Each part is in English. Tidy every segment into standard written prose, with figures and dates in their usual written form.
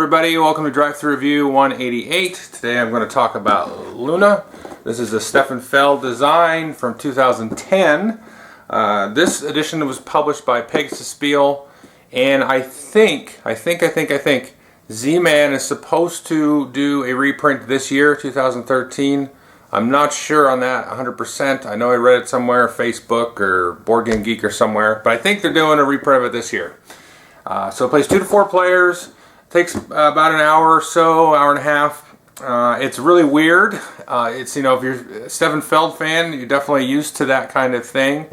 everybody, welcome to Drive Thru Review 188. Today I'm going to talk about Luna. This is a Stefan Feld design from 2010. This edition was published by Pegasus Spiel, and I think Z-Man is supposed to do a reprint this year, 2013. I'm not sure on that 100%. I know I read it somewhere, Facebook or Board Game Geek or somewhere, but I think they're doing a reprint of it this year. So it plays 2 to 4 players. Takes about an hour or so, hour and a half. It's really weird. It's, you know, if you're a Stefan Feld fan, you're definitely used to that kind of thing.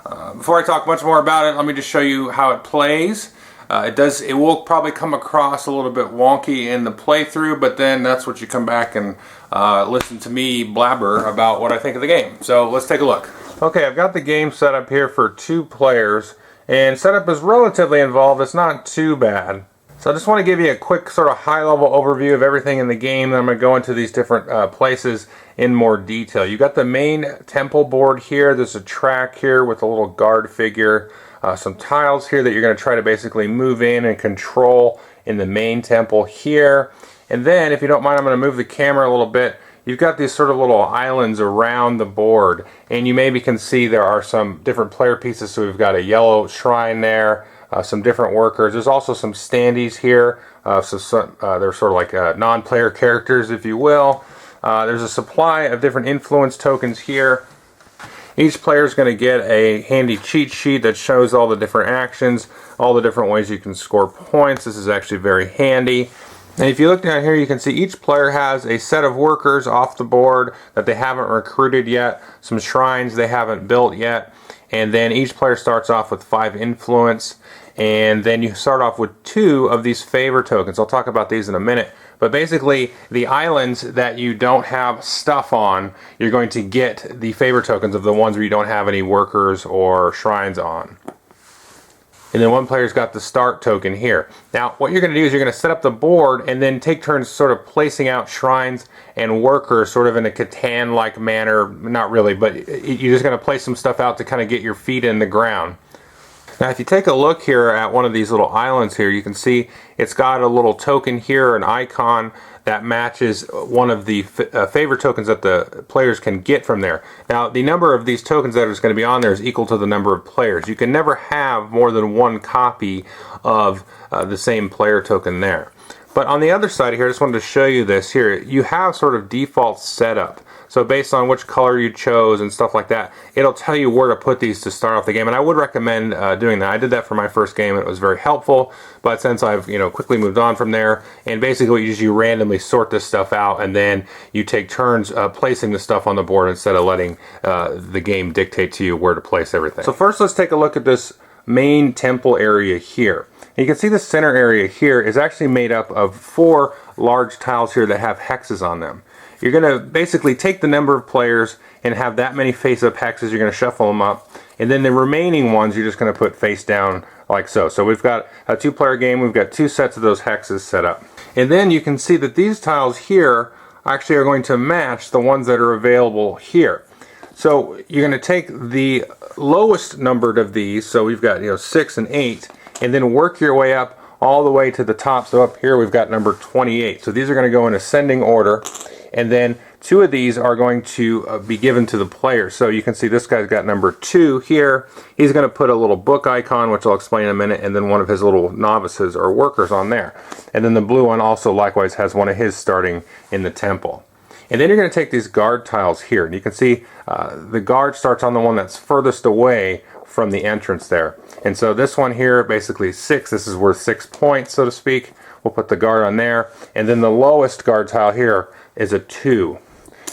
Before I talk much more about it, let me just show you how it plays. It will probably come across a little bit wonky in the playthrough, but then that's what you come back and listen to me blabber about what I think of the game. So let's take a look. Okay, I've got the game set up here for 2 players, and setup is relatively involved. It's not too bad. So I just want to give you a quick sort of high-level overview of everything in the game. Then I'm going to go into these different places in more detail. You've got the main temple board here. There's a track here with a little guard figure. Some tiles here that you're going to try to basically move in and control in the main temple here. And then, if you don't mind, I'm going to move the camera a little bit. You've got these sort of little islands around the board. And you maybe can see there are some different player pieces. So we've got a yellow shrine there. Some different workers. There's also some standees here. They're sort of like non-player characters, if you will. There's a supply of different influence tokens here. Each player is going to get a handy cheat sheet that shows all the different actions, all the different ways you can score points. This is actually very handy. And if you look down here, you can see each player has a set of workers off the board that they haven't recruited yet, some shrines they haven't built yet, and then each player starts off with 5 influence. And then you start off with 2 of these favor tokens. I'll talk about these in a minute. But basically, the islands that you don't have stuff on, you're going to get the favor tokens of the ones where you don't have any workers or shrines on. And then one player's got the start token here. Now, what you're going to do is you're going to set up the board and then take turns sort of placing out shrines and workers sort of in a Catan-like manner. Not really, but you're just going to place some stuff out to kind of get your feet in the ground. Now if you take a look here at one of these little islands here, you can see it's got a little token here, an icon that matches one of the favor tokens that the players can get from there. Now the number of these tokens that is going to be on there is equal to the number of players. You can never have more than 1 copy of the same player token there. But on the other side here, I just wanted to show you this here. You have sort of default setup. So based on which color you chose and stuff like that, it'll tell you where to put these to start off the game. And I would recommend doing that. I did that for my first game. It was very helpful. But since I've quickly moved on from there, and basically you randomly sort this stuff out, and then you take turns placing the stuff on the board instead of letting the game dictate to you where to place everything. So first, let's take a look at this main temple area here. You can see the center area here is actually made up of 4 large tiles here that have hexes on them. You're going to basically take the number of players and have that many face-up hexes. You're going to shuffle them up. And then the remaining ones you're just going to put face down like so. So we've got a 2-player game. We've got 2 sets of those hexes set up. And then you can see that these tiles here actually are going to match the ones that are available here. So you're going to take the lowest numbered of these. So we've got 6 and 8. And then work your way up all the way to the top. So up here we've got number 28. So these are going to go in ascending order. And then 2 of these are going to be given to the player. So you can see this guy's got number 2 here. He's going to put a little book icon, which I'll explain in a minute, and then one of his little novices or workers on there. And then the blue one also likewise has one of his starting in the temple. And then you're going to take these guard tiles here. And you can see the guard starts on the one that's furthest away from the entrance there. And so this one here, basically 6, this is worth 6 points, so to speak. We'll put the guard on there. And then the lowest guard tile here is a 2.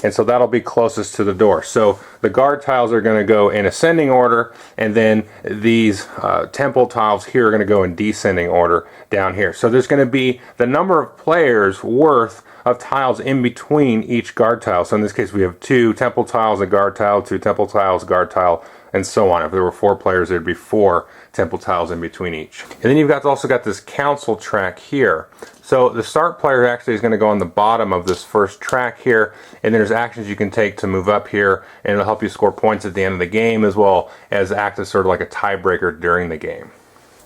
And so that'll be closest to the door. So the guard tiles are going to go in ascending order, and then these temple tiles here are going to go in descending order down here. So there's going to be the number of players worth of tiles in between each guard tile. So in this case we have 2 temple tiles, a guard tile, 2 temple tiles, guard tile, and so on. If there were 4 players, there'd be 4 temple tiles in between each. And then you've also got this council track here. So the start player actually is going to go on the bottom of this first track here, and there's actions you can take to move up here, and it'll help you score points at the end of the game, as well as act as sort of like a tiebreaker during the game.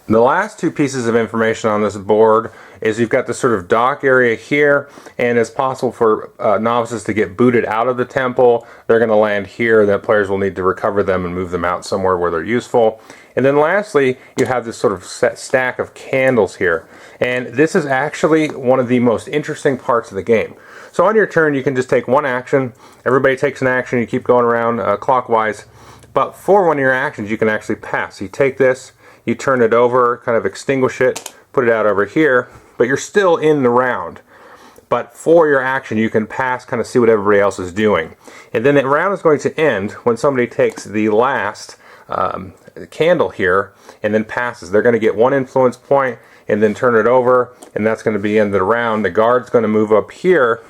The last two pieces of information on this board is you've got this sort of dock area here, and it's possible for novices to get booted out of the temple. They're going to land here, that players will need to recover them and move them out somewhere where they're useful. And then lastly, you have this sort of set stack of candles here. And this is actually one of the most interesting parts of the game. So on your turn, you can just take one action. Everybody takes an action. You keep going around clockwise. But for one of your actions, you can actually pass. You take this, you turn it over, kind of extinguish it, put it out over here, but you're still in the round. But for your action, you can pass, kind of see what everybody else is doing. And then the round is going to end when somebody takes the last candle here and then passes. They're going to get one influence point and then turn it over, and that's going to be the end of the round. The guard's going to move up here,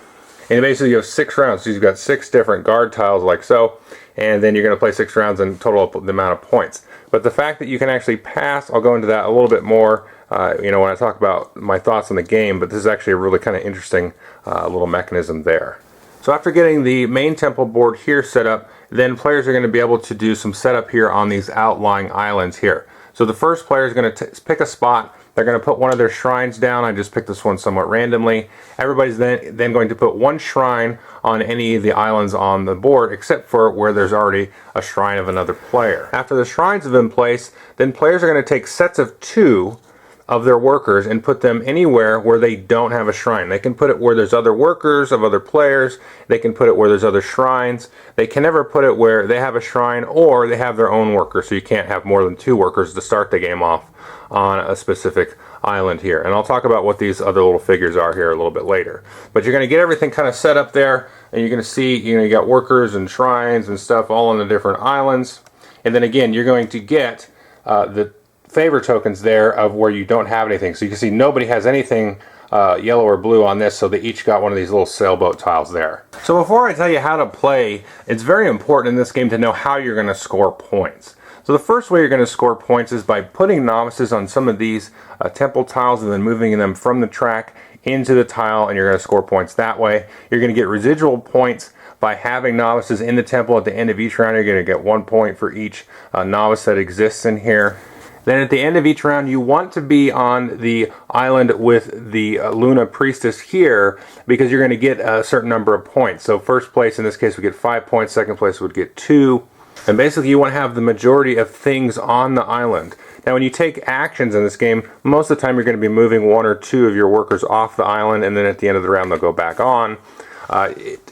and basically you have 6 rounds. So you've got 6 different guard tiles like so, and then you're going to play 6 rounds and total up the amount of points. But the fact that you can actually pass, I'll go into that a little bit more when I talk about my thoughts on the game, but this is actually a really kind of interesting little mechanism there. So after getting the main temple board here set up, then players are going to be able to do some setup here on these outlying islands here. So the first player is going to pick a spot. They're going to put one of their shrines down. I just picked this one somewhat randomly. Everybody's then going to put one shrine on any of the islands on the board, except for where there's already a shrine of another player. After the shrines have been placed, then players are going to take sets of 2 of their workers and put them anywhere where they don't have a shrine. They can put it where there's other workers of other players. They can put it where there's other shrines. They can never put it where they have a shrine or they have their own workers, so you can't have more than 2 workers to start the game off on a specific island here. And I'll talk about what these other little figures are here a little bit later. But you're going to get everything kind of set up there, and you're going to see, you got workers and shrines and stuff all on the different islands. And then again, you're going to get the favor tokens there of where you don't have anything. So you can see nobody has anything yellow or blue on this, so they each got one of these little sailboat tiles there. So before I tell you how to play, it's very important in this game to know how you're going to score points. So the first way you're going to score points is by putting novices on some of these temple tiles and then moving them from the track into the tile, and you're going to score points that way. You're going to get residual points by having novices in the temple at the end of each round. You're going to get 1 point for each novice that exists in here. Then at the end of each round, you want to be on the island with the Luna Priestess here, because you're going to get a certain number of points. So first place in this case would get 5 points, second place would get 2. And basically you want to have the majority of things on the island. Now when you take actions in this game, most of the time you're going to be moving 1 or 2 of your workers off the island, and then at the end of the round they'll go back on.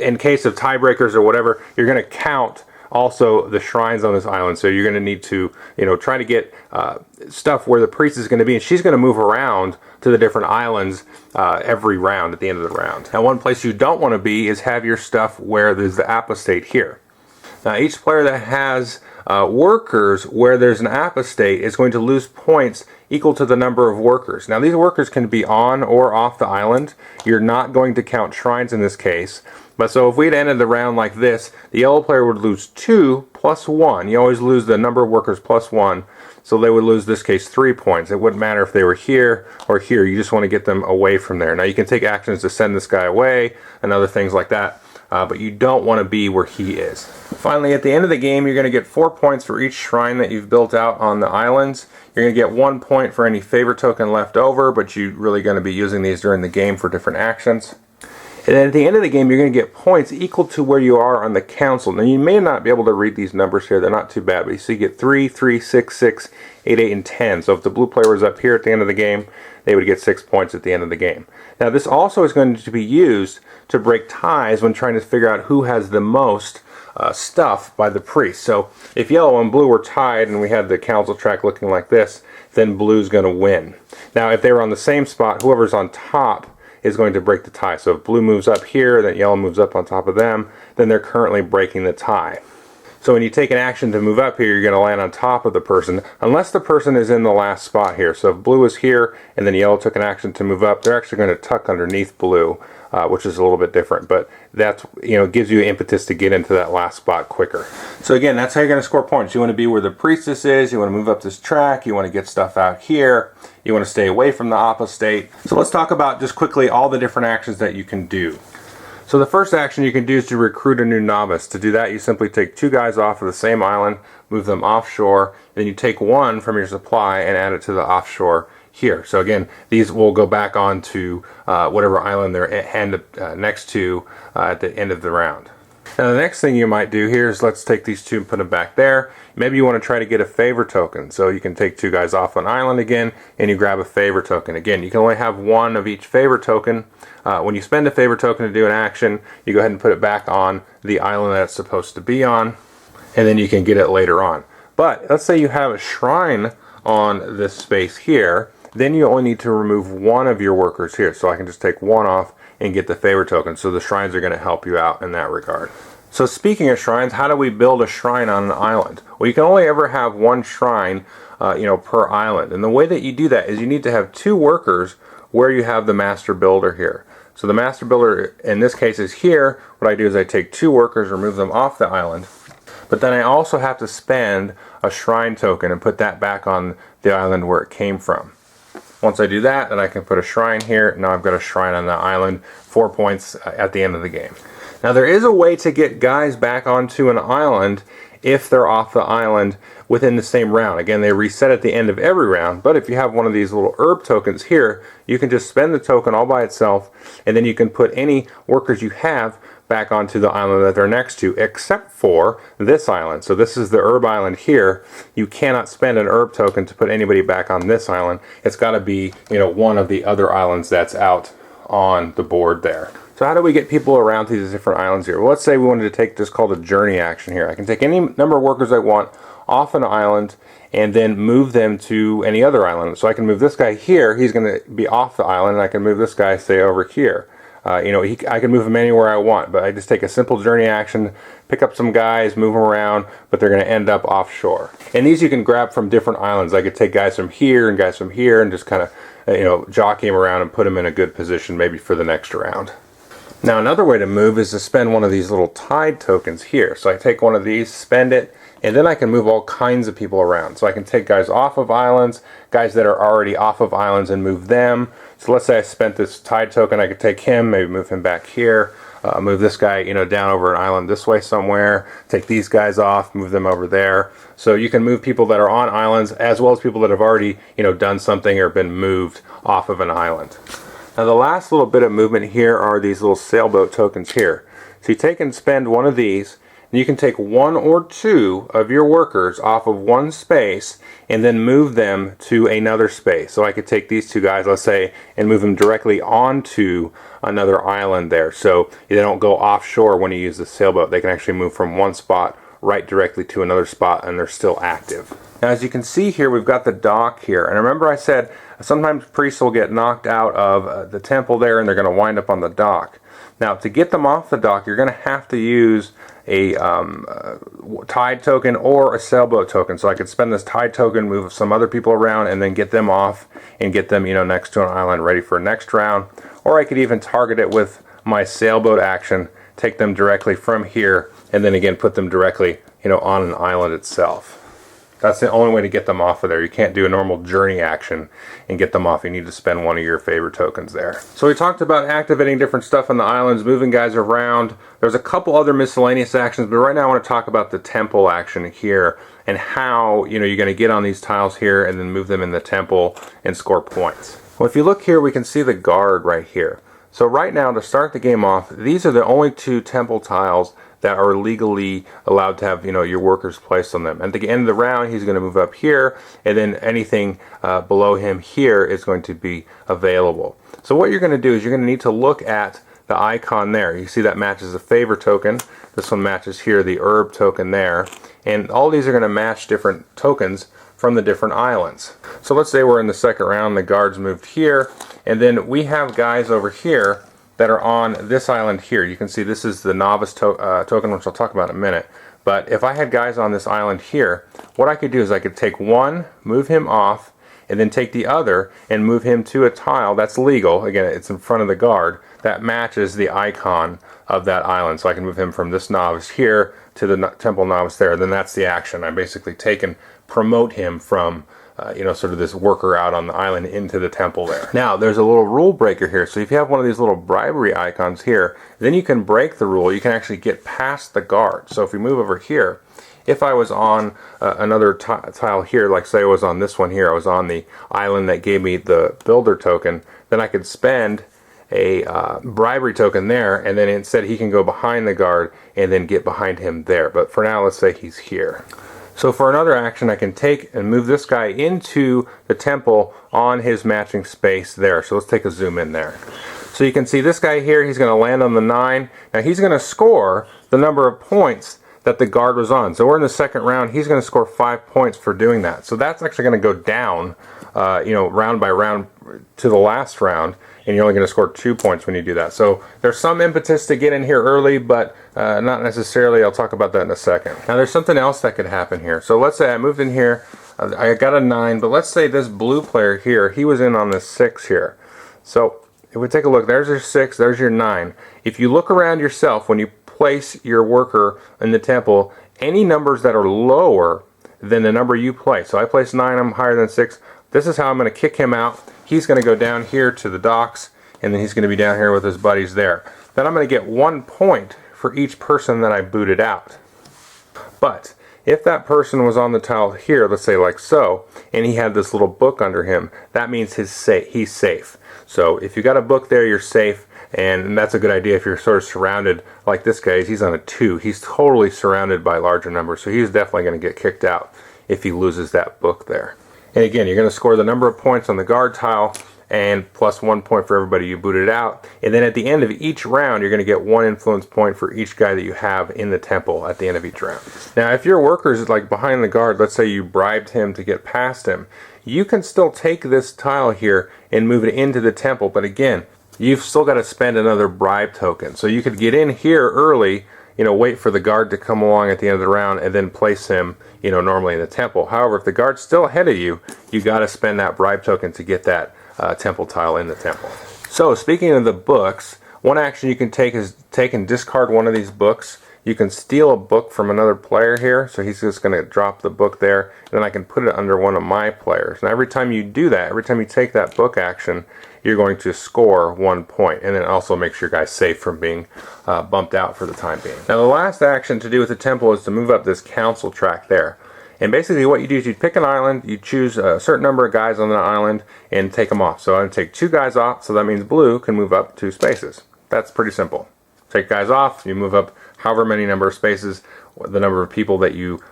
In case of tiebreakers or whatever, you're going to count also the shrines on this island, so you're going to need to try to get stuff where the priest is going to be, and she's going to move around to the different islands every round at the end of the round. Now one place you don't want to be is have your stuff where there's the apostate here. Now each player that has workers where there's an apostate is going to lose points equal to the number of workers. Now these workers can be on or off the island. You're not going to count shrines in this case. But so if we'd ended the round like this, the yellow player would lose 2 plus 1. You always lose the number of workers plus 1. So they would lose, this case, 3 points. It wouldn't matter if they were here or here. You just want to get them away from there. Now you can take actions to send this guy away and other things like that. But you don't want to be where he is. Finally, at the end of the game, you're going to get 4 points for each shrine that you've built out on the islands. You're going to get 1 point for any favor token left over, but you're really going to be using these during the game for different actions. And then at the end of the game, you're going to get points equal to where you are on the council. Now, you may not be able to read these numbers here. They're not too bad. But you get 3, 3, 6, 6, 8, 8, and 10. So if the blue player was up here at the end of the game, they would get 6 points at the end of the game. Now, this also is going to be used to break ties when trying to figure out who has the most stuff by the priest. So if yellow and blue were tied and we had the council track looking like this, then blue's going to win. Now, if they were on the same spot, whoever's on top is going to break the tie. So if blue moves up here, then yellow moves up on top of them, then they're currently breaking the tie. So when you take an action to move up here, you're going to land on top of the person, unless the person is in the last spot here. So if blue is here, and then yellow took an action to move up, they're actually going to tuck underneath blue, which is a little bit different. But that's, gives you impetus to get into that last spot quicker. So again, that's how you're going to score points. You want to be where the priestess is, you want to move up this track, you want to get stuff out here, you want to stay away from the apostate. So let's talk about just quickly all the different actions that you can do. So the first action you can do is to recruit a new novice. To do that, you simply take 2 guys off of the same island, move them offshore, then you take 1 from your supply and add it to the offshore here. So again, these will go back onto whatever island they're next to at the end of the round. Now the next thing you might do here is, let's take these 2 and put them back there. Maybe you want to try to get a favor token. So you can take 2 guys off an island again and you grab a favor token. Again, you can only have 1 of each favor token. When you spend a favor token to do an action, you go ahead and put it back on the island that it's supposed to be on, and then you can get it later on. But let's say you have a shrine on this space here, then you only need to remove 1 of your workers here. So I can just take 1 off and get the favor token. So the shrines are going to help you out in that regard. So speaking of shrines, how do we build a shrine on an island? Well, you can only ever have 1 shrine per island. And the way that you do that is you need to have 2 workers where you have the master builder here. So the master builder in this case is here. What I do is I take 2 workers, remove them off the island. But then I also have to spend a shrine token and put that back on the island where it came from. Once I do that, then I can put a shrine here. Now I've got a shrine on the island, 4 points at the end of the game. Now there is a way to get guys back onto an island if they're off the island within the same round. Again, they reset at the end of every round, but if you have one of these little herb tokens here, you can just spend the token all by itself, and then you can put any workers you have back onto the island that they're next to, except for this island. So this is the herb island here. You cannot spend an herb token to put anybody back on this island. It's got to be, one of the other islands that's out on the board there. So how do we get people around to these different islands here? Well, let's say we wanted to take this called a journey action here. I can take any number of workers I want off an island and then move them to any other island. So I can move this guy here, he's going to be off the island, and I can move this guy, say, over here. I can move them anywhere I want, but I just take a simple journey action, pick up some guys, move them around, but they're going to end up offshore. And these you can grab from different islands. I could take guys from here and guys from here and just kind of, jockey them around and put them in a good position maybe for the next round. Now another way to move is to spend one of these little tide tokens here. So I take one of these, spend it, and then I can move all kinds of people around. So I can take guys off of islands, guys that are already off of islands, and move them. So let's say I spent this tide token, I could take him, maybe move him back here, move this guy down over an island this way somewhere, take these guys off, move them over there. So you can move people that are on islands as well as people that have already done something or been moved off of an island. Now the last little bit of movement here are these little sailboat tokens here. So you take and spend one of these, and you can take 1 or 2 of your workers off of one space and then move them to another space. So I could take these 2 guys, let's say, and move them directly onto another island there. So they don't go offshore when you use the sailboat. They can actually move from one spot right directly to another spot, and they're still active. Now as you can see here, we've got the dock here, and remember I said sometimes priests will get knocked out of the temple there and they're going to wind up on the dock. Now to get them off the dock, you're going to have to use a tide token or a sailboat token. So I could spend this tide token, move some other people around, and then get them off and get them next to an island ready for next round. Or I could even target it with my sailboat action, take them directly from here, and then again put them directly on an island itself. That's the only way to get them off of there. You can't do a normal journey action and get them off. You need to spend one of your favorite tokens there. So we talked about activating different stuff on the islands, moving guys around. There's a couple other miscellaneous actions, but right now I want to talk about the temple action here and how you're going to get on these tiles here and then move them in the temple and score points. Well, if you look here, we can see the guard right here. So right now, to start the game off, these are the only 2 temple tiles that are legally allowed to have your workers placed on them. At the end of the round, he's going to move up here, and then anything below him here is going to be available. So what you're going to do is you're going to need to look at the icon there. You see that matches the favor token. This one matches here the herb token there, and all these are going to match different tokens from the different islands. So let's say we're in the second round, the guards moved here, and then we have guys over here that are on this island here. You can see this is the novice token, which I'll talk about in a minute. But if I had guys on this island here, what I could do is I could take one, move him off, and then take the other and move him to a tile that's legal. Again, it's in front of the guard that matches the icon of that island. So I can move him from this novice here to the temple novice there. Then that's the action. I basically take and promote him from sort of this worker out on the island into the temple there. Now, there's a little rule breaker here. So if you have one of these little bribery icons here, then you can break the rule. You can actually get past the guard. So if we move over here, if I was on another tile here, like say I was on this one here, I was on the island that gave me the builder token, then I could spend a bribery token there, and then instead he can go behind the guard and then get behind him there. But for now, let's say he's here. So for another action, I can take and move this guy into the temple on his matching space there. So let's take a zoom in there. So you can see this guy here, he's going to land on the 9. Now he's going to score the number of points that the guard was on. So we're in the second round, he's going to score 5 points for doing that. So that's actually going to go down, round by round to the last round, and you're only going to score 2 points when you do that. So there's some impetus to get in here early, but not necessarily. I'll talk about that in a second. Now there's something else that could happen here. So let's say I moved in here, I got a 9, but let's say this blue player here, he was in on the 6 here. So if we take a look, there's your 6, there's your 9. If you look around yourself when you place your worker in the temple, any numbers that are lower than the number you place. So I place 9, I'm higher than 6. This is how I'm going to kick him out. He's going to go down here to the docks, and then he's going to be down here with his buddies there. Then I'm going to get 1 point for each person that I booted out. But if that person was on the tile here, let's say like so, and he had this little book under him, that means he's safe. So if you got a book there, you're safe, and that's a good idea if you're sort of surrounded like this guy. He's on a 2. He's totally surrounded by larger numbers, so he's definitely going to get kicked out if he loses that book there. And again, you're going to score the number of points on the guard tile and plus 1 point for everybody you booted out. And then at the end of each round, you're going to get 1 influence point for each guy that you have in the temple at the end of each round. Now, if your worker is like behind the guard, let's say you bribed him to get past him, you can still take this tile here and move it into the temple. But again, you've still got to spend another bribe token. So you could get in here early, wait for the guard to come along at the end of the round and then place him, normally in the temple. However, if the guard's still ahead of you, you got to spend that bribe token to get that temple tile in the temple. So speaking of the books, one action you can take is take and discard one of these books. You can steal a book from another player here, so he's just going to drop the book there, and then I can put it under one of my players. Now every time you do that, every time you take that book action, you're going to score 1 point, and then also makes your guy safe from being bumped out for the time being. Now the last action to do with the temple is to move up this council track there. And basically what you do is you pick an island, you choose a certain number of guys on the island, and take them off. So I'm going to take 2 guys off, so that means blue can move up 2 spaces. That's pretty simple. Take guys off, you move up however many number of spaces, the number of people that you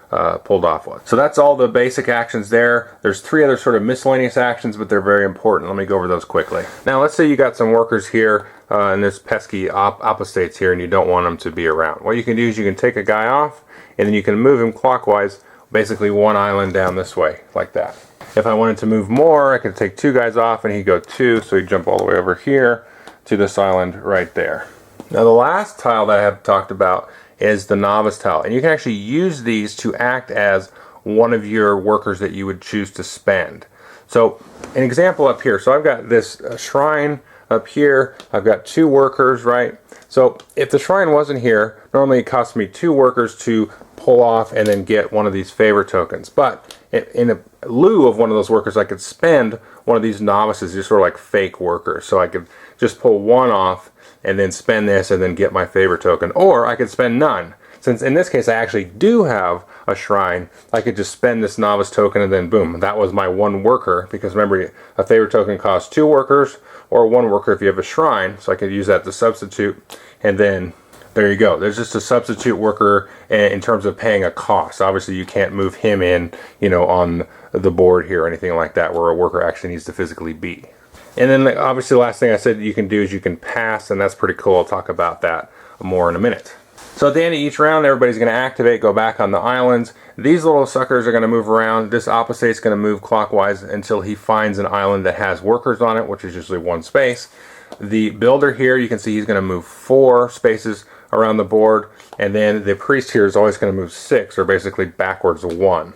pulled off with. So that's all the basic actions there. There's 3 other sort of miscellaneous actions, but they're very important. Let me go over those quickly. Now let's say you got some workers here and there's pesky opposites here and you don't want them to be around. What you can do is you can take a guy off and then you can move him clockwise, basically 1 island down this way, like that. If I wanted to move more, I could take 2 guys off and he'd go 2, so he'd jump all the way over here to this island right there. Now the last tile that I have talked about is the Novice Tile, and you can actually use these to act as one of your workers that you would choose to spend. So an example up here, so I've got this shrine up here, I've got 2 workers, right? So if the shrine wasn't here, normally it costs me 2 workers to pull off and then get one of these favor tokens. But in lieu of one of those workers, I could spend one of these novices, just sort of like fake workers. So I could just pull 1 off and then spend this and then get my favor token. Or I could spend none. Since in this case I actually do have a shrine, I could just spend this novice token and then boom, that was my 1 worker. Because remember, a favor token costs 2 workers or 1 worker if you have a shrine. So I could use that to substitute, and then there you go. There's just a substitute worker in terms of paying a cost. Obviously you can't move him in, on the board here or anything like that where a worker actually needs to physically be. And then obviously the last thing I said you can do is you can pass, and that's pretty cool. I'll talk about that more in a minute. So at the end of each round, everybody's going to activate, go back on the islands. These little suckers are going to move around. This opposite is going to move clockwise until he finds an island that has workers on it, which is usually 1 space. The builder here, you can see he's going to move 4 spaces around the board, and then the priest here is always going to move 6, or basically backwards 1.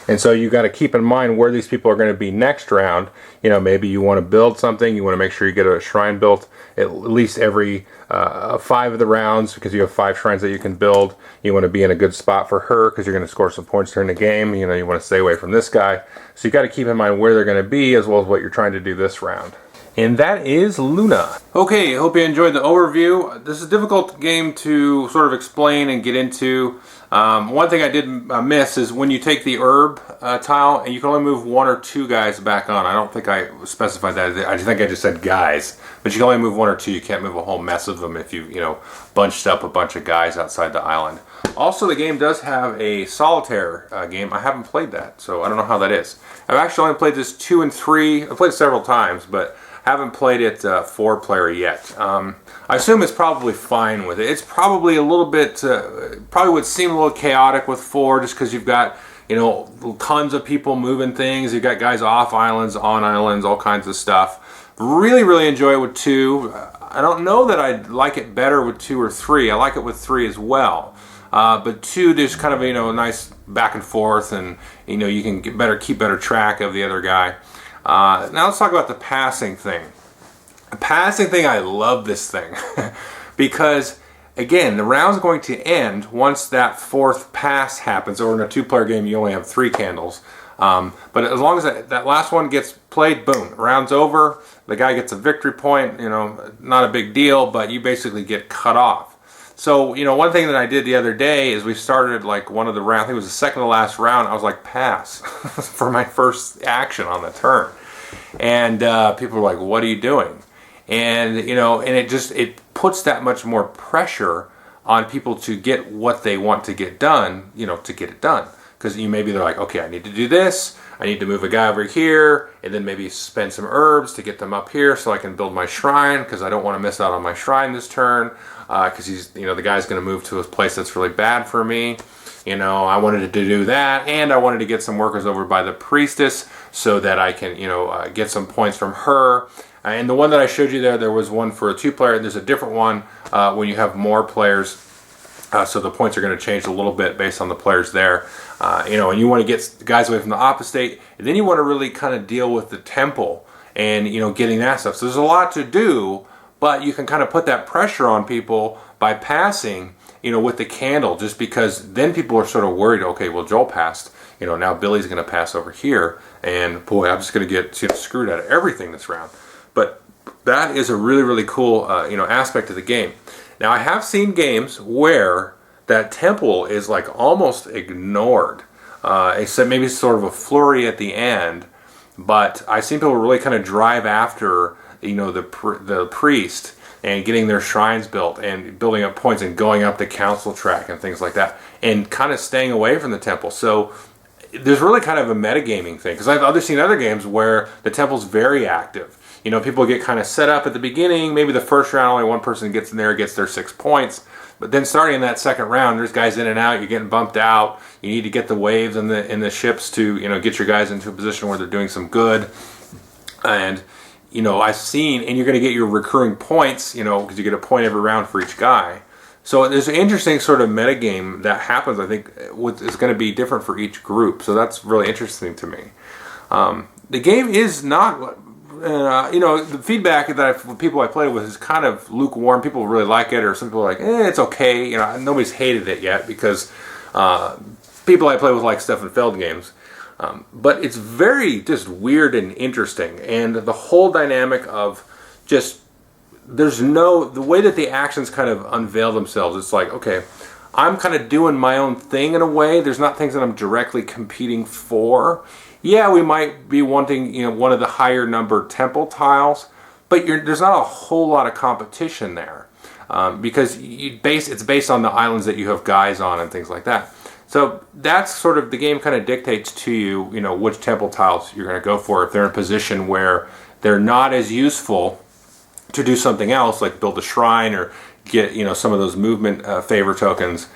And so you got to keep in mind where these people are going to be next round. You know, maybe you want to build something, you want to make sure you get a shrine built at least every 5 of the rounds, because you have 5 shrines that you can build. You want to be in a good spot for her because you're going to score some points during the game. You know, you want to stay away from this guy. So you got to keep in mind where they're going to be as well as what you're trying to do this round. And that is Luna. Okay, I hope you enjoyed the overview. This is a difficult game to sort of explain and get into. One thing I did miss is when you take the herb tile, and you can only move 1 or 2 guys back on. I don't think I specified that. I think I just said guys. But you can only move 1 or 2. You can't move a whole mess of them if you bunched up a bunch of guys outside the island. Also, the game does have a solitaire game. I haven't played that, so I don't know how that is. I've actually only played this 2 and 3. I've played it several times, but haven't played it 4-player yet. I assume it's probably fine with it. It's probably a little bit, probably would seem a little chaotic with 4, just because you've got, tons of people moving things. You've got guys off islands, on islands, all kinds of stuff. Really, really enjoy it with 2. I don't know that I'd like it better with 2 or 3. I like it with 3 as well. But 2, there's kind of, a nice back and forth, and, you can keep better track of the other guy. Now let's talk about the passing thing. The passing thing, I love this thing because, again, the round's going to end once that 4th pass happens. Or in a 2-player game, you only have 3 candles. But as long as that last one gets played, boom, round's over. The guy gets a victory point. Not a big deal, but you basically get cut off. So, one thing that I did the other day is we started like one of the rounds, I think it was the second to last round, I was like, pass for my first action on the turn. And people were like, what are you doing? And, and it puts that much more pressure on people to get what they want to get done, to get it done. Because maybe they're like, okay, I need to do this, I need to move a guy over here, and then maybe spend some herbs to get them up here so I can build my shrine, because I don't want to miss out on my shrine this turn, because he's, the guy's going to move to a place that's really bad for me. I wanted to do that, and I wanted to get some workers over by the priestess so that I can, get some points from her. And the one that I showed you there was one for a 2-player. There's a different one when you have more players. So the points are going to change a little bit based on the players there. And you want to get guys away from the opposite, and then you want to really kind of deal with the temple and, getting that stuff. So there's a lot to do, but you can kind of put that pressure on people by passing, with the candle, just because then people are sort of worried, okay, well, Joel passed, now Billy's going to pass over here, and boy, I'm just going to get screwed out of everything this round. But that is a really, really cool, aspect of the game. Now, I have seen games where that temple is like almost ignored, except maybe sort of a flurry at the end. But I've seen people really kind of drive after, the priest and getting their shrines built and building up points and going up the council track and things like that, and kind of staying away from the temple. So there's really kind of a metagaming thing, because I've seen other games where the temple's very active. People get kind of set up at the beginning. Maybe the first round, only one person gets in there, gets their 6 points. But then starting in that second round, there's guys in and out. You're getting bumped out. You need to get the waves in the ships to, get your guys into a position where they're doing some good. And, I've seen, and you're going to get your recurring points, because you get a point every round for each guy. So there's an interesting sort of metagame that happens, I think, is going to be different for each group. So that's really interesting to me. The game is not... the feedback that people I played with is kind of lukewarm. People really like it, or some people are like, it's okay. Nobody's hated it yet, because people I play with like Stefan Feld games. But it's very just weird and interesting, and the whole dynamic of just the way that the actions kind of unveil themselves. It's like, okay, I'm kind of doing my own thing in a way. There's not things that I'm directly competing for. Yeah, we might be wanting, one of the higher number temple tiles, but there's not a whole lot of competition there, because it's based on the islands that you have guys on and things like that. So that's sort of, the game kind of dictates to you, which temple tiles you're going to go for if they're in a position where they're not as useful to do something else, like build a shrine or get, some of those movement favor tokens.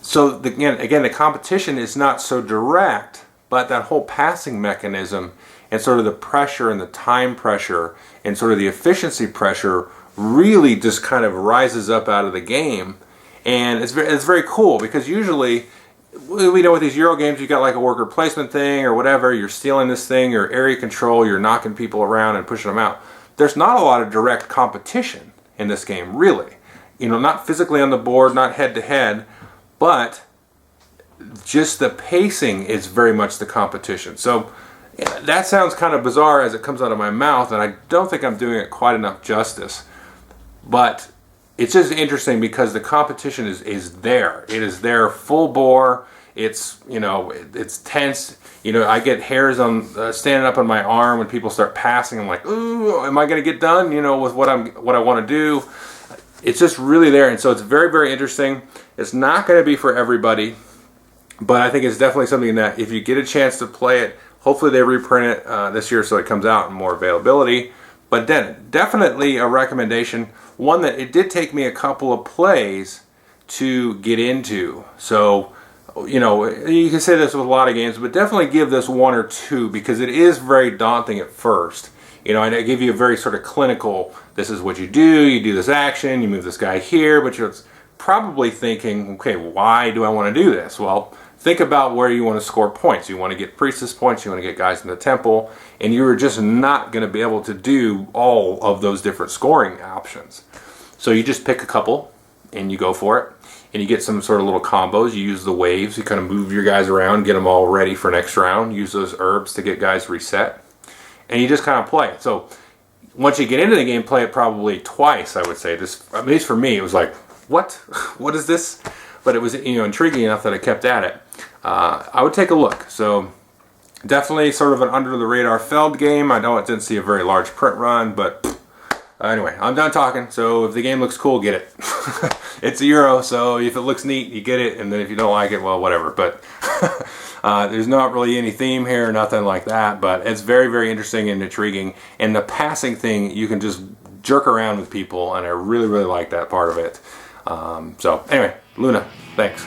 So again, the competition is not so direct. But that whole passing mechanism and sort of the pressure and the time pressure and sort of the efficiency pressure really just kind of rises up out of the game. And it's very cool, because usually we know with these Euro games, you got like a worker placement thing or whatever. You're stealing this thing, or area control. You're knocking people around and pushing them out. There's not a lot of direct competition in this game, really. You know, not physically on the board, not head to head, but just the pacing is very much the competition. So that sounds kind of bizarre as it comes out of my mouth, and I don't think I'm doing it quite enough justice. But it's just interesting because the competition is there. It is there full bore. It's, you know, it's tense. You know, I get hairs on standing up on my arm when people start passing. I'm like, ooh, am I going to get done? You know, with what I want to do. It's just really there, and so it's very, very interesting. It's not going to be for everybody, but I think it's definitely something that if you get a chance to play it, hopefully they reprint it this year so it comes out in more availability. But then definitely a recommendation, one that it did take me a couple of plays to get into. So, you know, you can say this with a lot of games, but definitely give this one or two because it is very daunting at first. You know, and I give you a very sort of clinical, this is what you do this action, you move this guy here, but you're probably thinking, okay, why do I want to do this? Well, think about where you want to score points. You want to get priestess points, you want to get guys in the temple, and you're just not going to be able to do all of those different scoring options. So you just pick a couple, and you go for it, and you get some sort of little combos. You use the waves, you kind of move your guys around, get them all ready for next round, use those herbs to get guys reset. And you just kind of play it. So once you get into the game, play it probably twice, I would say. This, at least for me, it was like, what? What is this? But it was, you know, intriguing enough that I kept at it. I would take a look. So definitely sort of an under-the-radar Feld game. I know it didn't see a very large print run, but anyway, I'm done talking. So if the game looks cool, get it. It's a Euro, so if it looks neat, you get it. And then if you don't like it, well, whatever. But there's not really any theme here, nothing like that, but it's very, very interesting and intriguing. And the passing thing, you can just jerk around with people, and I really, really like that part of it. So anyway, Luna, thanks.